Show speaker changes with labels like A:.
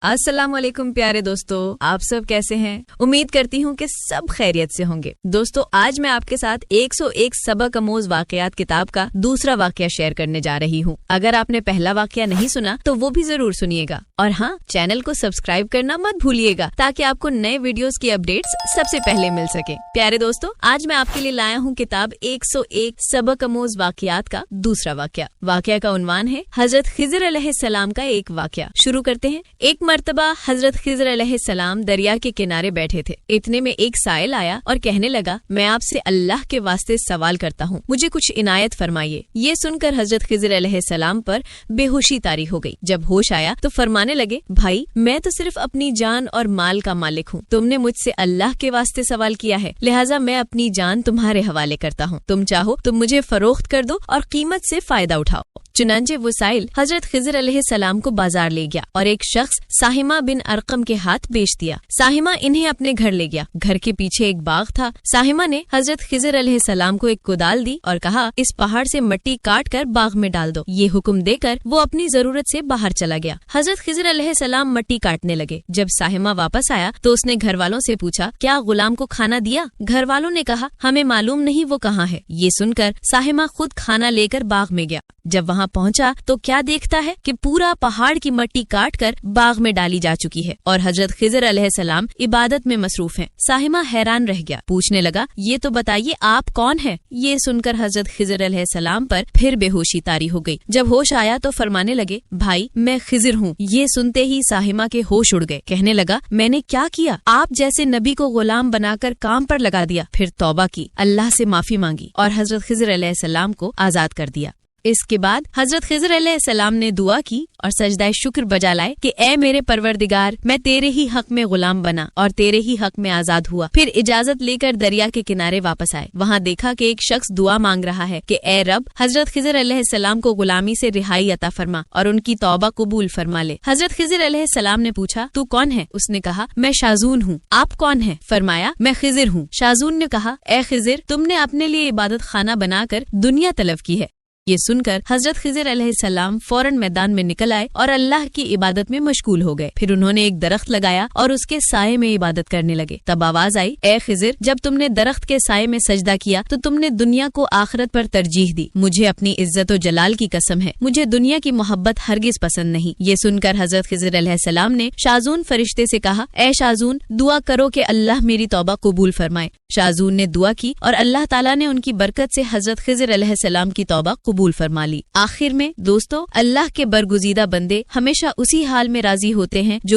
A: अस्सलाम वालेकुम प्यारे दोस्तों, आप सब कैसे हैं? उम्मीद करती हूँ कि सब खैरियत से होंगे। दोस्तों, आज मैं आपके साथ 101 सबक अमोज वाकयात किताब का दूसरा वाकया शेयर करने जा रही हूँ। अगर आपने पहला वाकया नहीं सुना तो वो भी जरूर सुनिएगा और हाँ, चैनल को सब्सक्राइब करना मत भूलिएगा ताकि आपको नए वीडियोस की अपडेट्स सबसे पहले मिल सके। प्यारे दोस्तों, आज मैं आपके लिए लाया हूँ किताब 101 सबक अमोज वाकयात का दूसरा वाकया। वाकया का उन्वान है हजरत खिज़र अलैहिस्सलाम का एक वाकया। शुरू करते हैं। एक मर्तबा हजरत खिज़र अलैहिस्सलाम दरिया के किनारे बैठे थे। इतने में एक साइल आया और कहने लगा, मैं आपसे अल्लाह के वास्ते सवाल करता हूँ, मुझे कुछ इनायत फरमाइए। ये सुनकर हजरत खिज़र अलैहिस्सलाम पर बेहोशी तारी हो गई। जब होश आया तो फरमाने लगे, भाई मैं तो सिर्फ अपनी जान और माल का मालिक हूँ। तुमने मुझसे अल्लाह के वास्ते सवाल किया है, लिहाजा मैं अपनी जान तुम्हारे हवाले करता हूँ। तुम चाहो तो मुझे फरोख्त कर दो और कीमत से फायदा उठाओ। चुनांचे वो साइल हजरत खिज़र अलैहिस्सलाम को बाजार ले गया और एक शख्स साहिमा बिन अरकम के हाथ बेच दिया। साहिमा इन्हें अपने घर ले गया। घर के पीछे एक बाग था। साहिमा ने हजरत खिज़र अलैहिस्सलाम को एक कुदाल दी और कहा, इस पहाड़ से मिट्टी काट कर बाग में डाल दो। ये हुक्म देकर वो अपनी जरूरत से बाहर चला गया। हजरत खिज़र अलैहिस्सलाम मिट्टी काटने लगे। जब साहिमा वापस आया तो उसने घर वालों से पूछा, क्या गुलाम को खाना दिया? घर वालों ने कहा, हमें मालूम नहीं वो कहाँ है। ये सुनकर साहिमा खुद खाना लेकर बाग में गया। जब वहाँ पहुँचा तो क्या देखता है कि पूरा पहाड़ की मिट्टी काट कर बाग में डाली जा चुकी है और हजरत खिज़र अलैहिस्सलाम इबादत में मसरूफ हैं। साहिमा हैरान रह गया, पूछने लगा, ये तो बताइए आप कौन है? ये सुनकर हजरत खिज़र अलैहिस्सलाम पर फिर बेहोशी तारी हो गई। जब होश आया तो फरमाने लगे, भाई मैं खिज़र हूँ। ये सुनते ही साहिमा के होश उड़ गए। कहने लगा, मैंने क्या किया? आप जैसे नबी को गुलाम बनाकर काम पर लगा दिया। फिर तौबा की, अल्लाह से माफी मांगी और हजरत खिज़र अलैहिस्सलाम को आजाद कर दिया। इसके बाद हजरत खिज़र अलैहिस्सलाम ने दुआ की और सजदाए शुक्र बजा लाए कि ए मेरे परवरदिगार, मैं तेरे ही हक में गुलाम बना और तेरे ही हक में आजाद हुआ। फिर इजाजत लेकर दरिया के किनारे वापस आए। वहाँ देखा कि एक शख्स दुआ मांग रहा है कि ए रब, हजरत खिज़र अलैहिस्सलाम को गुलामी से रिहाई अता फरमा और उनकी तौबा कबूल फरमा ले। हजरत खिज़र अलैहिस्सलाम ने पूछा, तू कौन है? उसने कहा, मैं शाजून हूँ। आप कौन है? फरमाया, मैं खिज़र हूँ। शाजून ने कहा, ए खिज़र, तुमने अपने लिए इबादत खाना बनाकर दुनिया तलब की है। ये सुनकर हजरत खिज़र अलैहिस्सलाम फौरन मैदान में निकल आए और अल्लाह की इबादत में मशगूल हो गए। फिर उन्होंने एक दरख्त लगाया और उसके साये में इबादत करने लगे। तब आवाज आई, ए खिज़र, जब तुमने दरख्त के साये में सजदा किया तो तुमने दुनिया को आखिरत पर तरजीह दी। मुझे अपनी इज्जत और जलाल की कसम है, मुझे दुनिया की मोहब्बत हरगिज पसंद नहीं। ये सुनकर हजरत खिज़र अलैहिस्सलाम ने शाजून फरिश्ते से कहा, ए शाजून, दुआ करो कि अल्लाह मेरी तौबा कबूल फरमाए। शाजून ने दुआ की और अल्लाह ताला ने उनकी बरकत से हजरत खिज़र अलैहिस्सलाम की तौबा कबूल फरमा ली। आखिर में दोस्तों, अल्लाह के बरगुज़ीदा बंदे हमेशा उसी हाल में राजी होते हैं जो